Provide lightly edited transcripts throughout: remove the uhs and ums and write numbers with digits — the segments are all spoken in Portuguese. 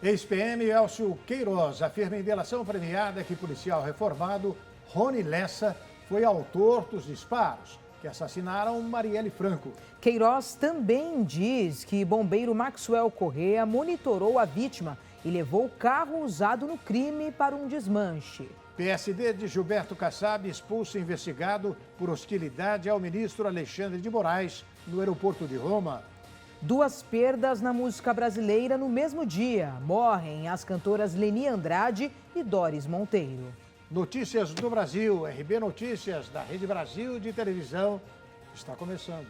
Ex-PM Elcio Queiroz afirma em delação premiada que policial reformado Rony Lessa foi autor dos disparos que assassinaram Marielle Franco. Queiroz também diz que bombeiro Maxwell Correa monitorou a vítima e levou o carro usado no crime para um desmanche. PSD de Gilberto Kassab expulsa investigado por hostilidade ao ministro Alexandre de Moraes no aeroporto de Roma. 2 perdas na música brasileira no mesmo dia. Morrem as cantoras Leni Andrade e Doris Monteiro. Notícias do Brasil, RB Notícias, da Rede Brasil de televisão, está começando.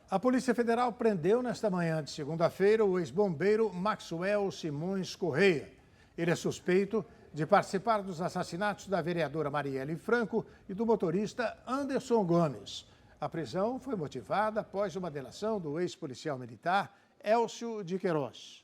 A Polícia Federal prendeu nesta manhã de segunda-feira o ex-bombeiro Maxwell Simões Correia. Ele é suspeito de participar dos assassinatos da vereadora Marielle Franco e do motorista Anderson Gomes. A prisão foi motivada após uma delação do ex-policial militar Elcio de Queiroz.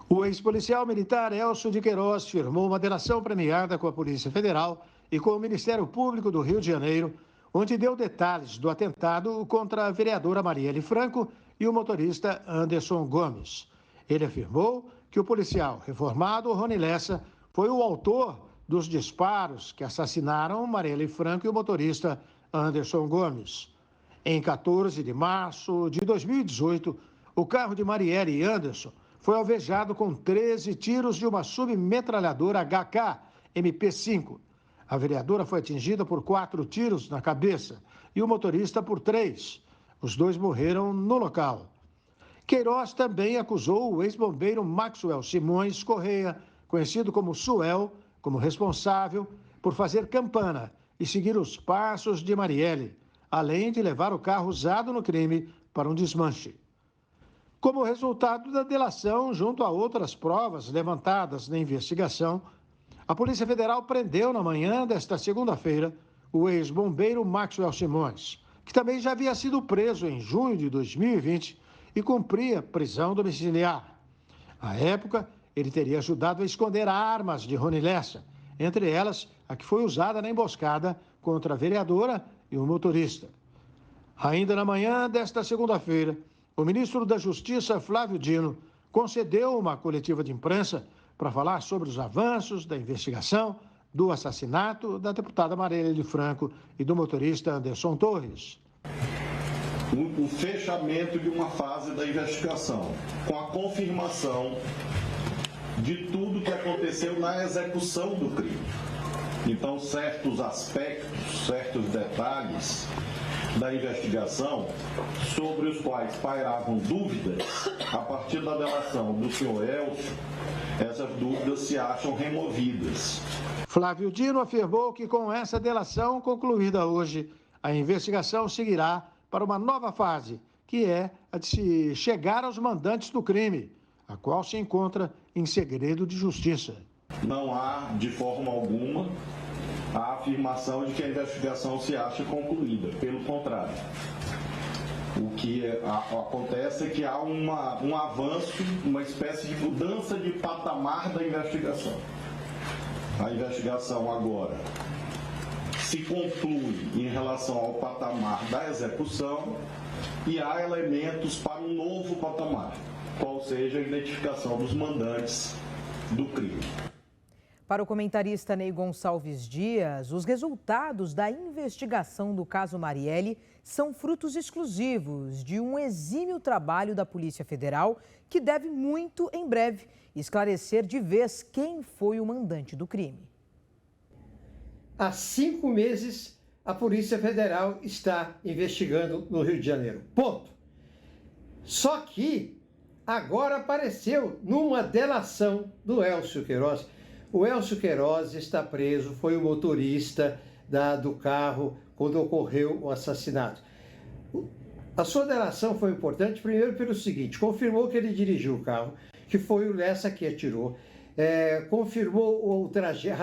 O ex-policial militar Elcio de Queiroz firmou uma delação premiada com a Polícia Federal e com o Ministério Público do Rio de Janeiro, onde deu detalhes do atentado contra a vereadora Marielle Franco e o motorista Anderson Gomes. Ele afirmou que o policial reformado Rony Lessa foi o autor dos disparos que assassinaram Marielle Franco e o motorista Anderson Gomes. Em 14 de março de 2018, o carro de Marielle e Anderson foi alvejado com 13 tiros de uma submetralhadora HK MP5. A vereadora foi atingida por 4 tiros na cabeça e o motorista por 3. Os 2 morreram no local. Queiroz também acusou o ex-bombeiro Maxwell Simões Correia, conhecido como Suel, como responsável por fazer campana e seguir os passos de Marielle, além de levar o carro usado no crime para um desmanche. Como resultado da delação, junto a outras provas levantadas na investigação, a Polícia Federal prendeu na manhã desta segunda-feira o ex-bombeiro Maxwell Simões, que também já havia sido preso em junho de 2020 e cumpria prisão domiciliar. À época, ele teria ajudado a esconder armas de Rony Lessa, entre elas a que foi usada na emboscada contra a vereadora e o motorista. Ainda na manhã desta segunda-feira, o ministro da Justiça, Flávio Dino, concedeu uma coletiva de imprensa para falar sobre os avanços da investigação do assassinato da deputada Marielle Franco e do motorista Anderson Torres. O fechamento de uma fase da investigação, com a confirmação de tudo que aconteceu na execução do crime. Então, certos aspectos, certos detalhes da investigação sobre os quais pairavam dúvidas, a partir da delação do senhor Elcio, essas dúvidas se acham removidas. Flávio Dino afirmou que com essa delação concluída hoje, a investigação seguirá para uma nova fase, que é a de se chegar aos mandantes do crime, a qual se encontra em segredo de justiça. Não há, de forma alguma, a afirmação de que a investigação se acha concluída. Pelo contrário, o que acontece é que há um avanço, uma espécie de mudança de patamar da investigação. A investigação agora se conclui em relação ao patamar da execução e há elementos para um novo patamar, qual seja a identificação dos mandantes do crime. Para o comentarista Ney Gonçalves Dias, os resultados da investigação do caso Marielle são frutos exclusivos de um exímio trabalho da Polícia Federal que deve muito em breve esclarecer de vez quem foi o mandante do crime. Há 5 meses, a Polícia Federal está investigando no Rio de Janeiro. Ponto. Só que agora apareceu numa delação do Elcio Queiroz. O Elcio Queiroz está preso, foi o motorista do carro quando ocorreu o assassinato. A sua delação foi importante, primeiro pelo seguinte: confirmou que ele dirigiu o carro, que foi o Lessa que atirou. confirmou o trajeto,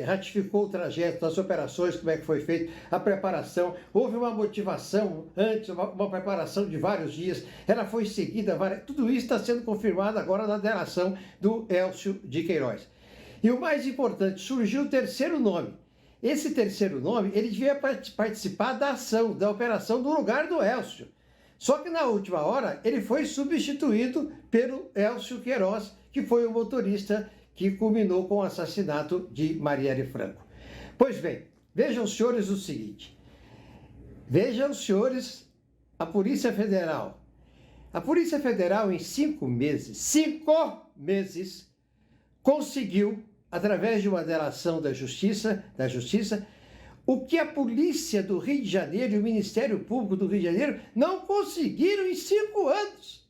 ratificou o trajeto das operações, como é que foi feito, a preparação. Houve uma motivação antes, uma preparação de vários dias, ela foi seguida, tudo isso está sendo confirmado agora na delação do Elcio de Queiroz. E o mais importante, surgiu o terceiro nome. Esse terceiro nome, ele devia participar da ação, da operação do lugar do Elcio. Só que na última hora, ele foi substituído pelo Elcio Queiroz, que foi o motorista que culminou com o assassinato de Marielle Franco. Pois bem, vejam, senhores, o seguinte. Vejam, senhores, a Polícia Federal. A Polícia Federal, em 5 meses, conseguiu, através de uma delação da Justiça, o que a Polícia do Rio de Janeiro e o Ministério Público do Rio de Janeiro não conseguiram em 5 anos.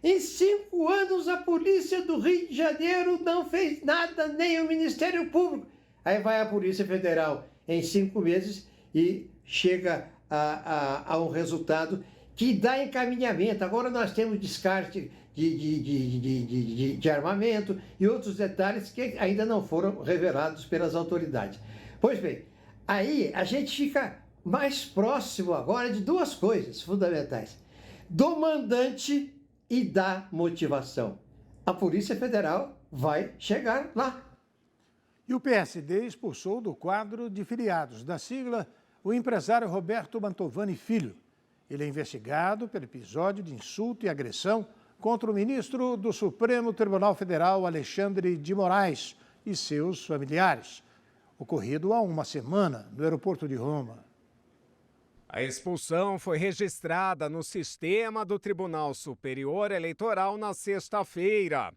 Em 5 anos, a Polícia do Rio de Janeiro não fez nada, nem o Ministério Público. Aí vai a Polícia Federal em 5 meses e chega a um resultado que dá encaminhamento. Agora nós temos descarte de armamento e outros detalhes que ainda não foram revelados pelas autoridades. Pois bem, aí a gente fica mais próximo agora de 2 coisas fundamentais: do mandante e da motivação. A Polícia Federal vai chegar lá. E o PSD expulsou do quadro de filiados da sigla o empresário Roberto Mantovani Filho. Ele é investigado pelo episódio de insulto e agressão contra o ministro do Supremo Tribunal Federal, Alexandre de Moraes, e seus familiares, ocorrido há 1 semana no aeroporto de Roma. A expulsão foi registrada no sistema do Tribunal Superior Eleitoral na sexta-feira.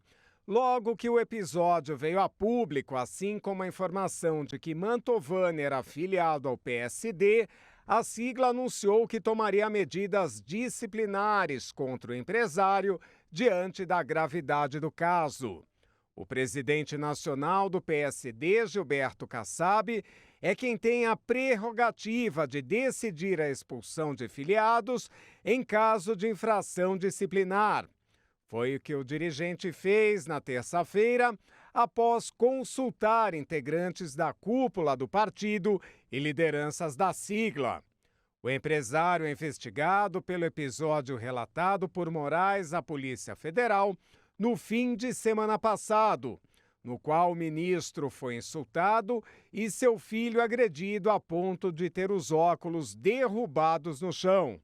Logo que o episódio veio a público, assim como a informação de que Mantovani era afiliado ao PSD, a sigla anunciou que tomaria medidas disciplinares contra o empresário diante da gravidade do caso. O presidente nacional do PSD, Gilberto Kassab, é quem tem a prerrogativa de decidir a expulsão de filiados em caso de infração disciplinar. Foi o que o dirigente fez na terça-feira, após consultar integrantes da cúpula do partido e lideranças da sigla. O empresário é investigado pelo episódio relatado por Moraes à Polícia Federal no fim de semana passado, no qual o ministro foi insultado e seu filho agredido a ponto de ter os óculos derrubados no chão.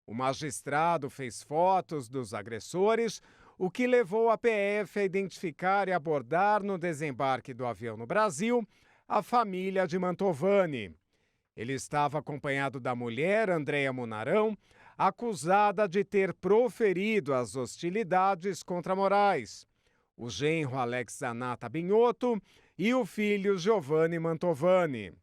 O magistrado fez fotos dos agressores, o que levou a PF a identificar e abordar no desembarque do avião no Brasil a família de Mantovani. Ele estava acompanhado da mulher, Andréa Munarão, acusada de ter proferido as hostilidades contra Moraes, o genro Alex Zanata Binotto e o filho Giovanni Mantovani.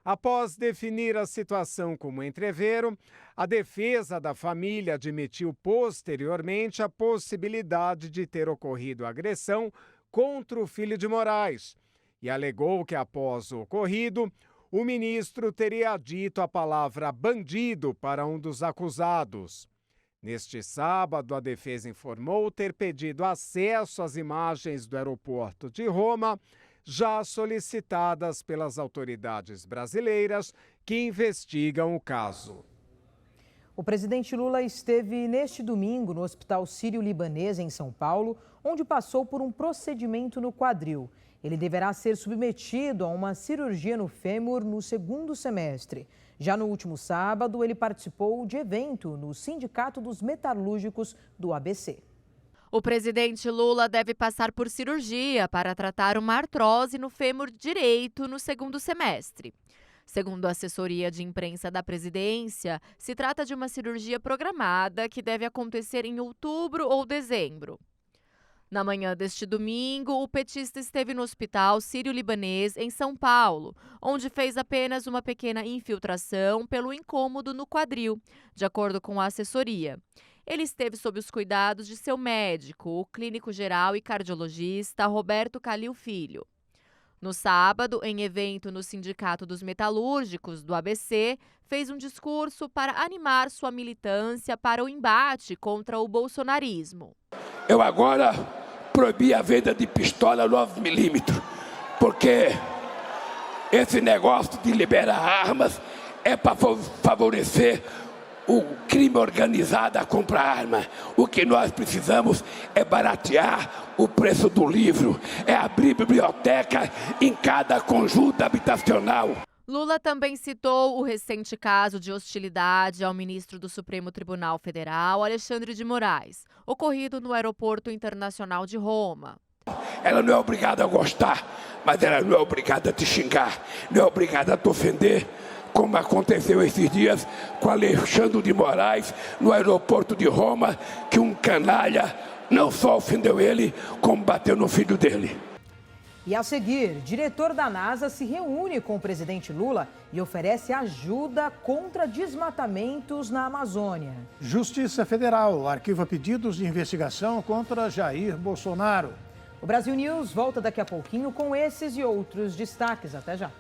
Após definir a situação como entrevero, a defesa da família admitiu posteriormente a possibilidade de ter ocorrido agressão contra o filho de Moraes e alegou que, após o ocorrido, o ministro teria dito a palavra bandido para um dos acusados. Neste sábado, a defesa informou ter pedido acesso às imagens do aeroporto de Roma, já solicitadas pelas autoridades brasileiras que investigam o caso. O presidente Lula esteve neste domingo no Hospital Sírio-Libanês, em São Paulo, onde passou por um procedimento no quadril. Ele deverá ser submetido a uma cirurgia no fêmur no 2º semestre. Já no último sábado, ele participou de evento no Sindicato dos Metalúrgicos do ABC. O presidente Lula deve passar por cirurgia para tratar uma artrose no fêmur direito no 2º semestre. Segundo a assessoria de imprensa da presidência, se trata de uma cirurgia programada que deve acontecer em outubro ou dezembro. Na manhã deste domingo, o petista esteve no Hospital Sírio-Libanês, em São Paulo, onde fez apenas uma pequena infiltração pelo incômodo no quadril, de acordo com a assessoria. Ele esteve sob os cuidados de seu médico, o clínico geral e cardiologista Roberto Calil Filho. No sábado, em evento no Sindicato dos Metalúrgicos do ABC, fez um discurso para animar sua militância para o embate contra o bolsonarismo. Eu agora proibir a venda de pistola 9mm, porque esse negócio de liberar armas é para favorecer o crime organizado a comprar arma. O que nós precisamos é baratear o preço do livro, é abrir biblioteca em cada conjunto habitacional. Lula também citou o recente caso de hostilidade ao ministro do Supremo Tribunal Federal, Alexandre de Moraes, ocorrido no Aeroporto Internacional de Roma. Ela não é obrigada a gostar, mas ela não é obrigada a te xingar, não é obrigada a te ofender, como aconteceu esses dias com Alexandre de Moraes no aeroporto de Roma, que um canalha não só ofendeu ele, como bateu no filho dele. E a seguir, diretor da NASA se reúne com o presidente Lula e oferece ajuda contra desmatamentos na Amazônia. Justiça Federal arquiva pedidos de investigação contra Jair Bolsonaro. O Brasil News volta daqui a pouquinho com esses e outros destaques. Até já.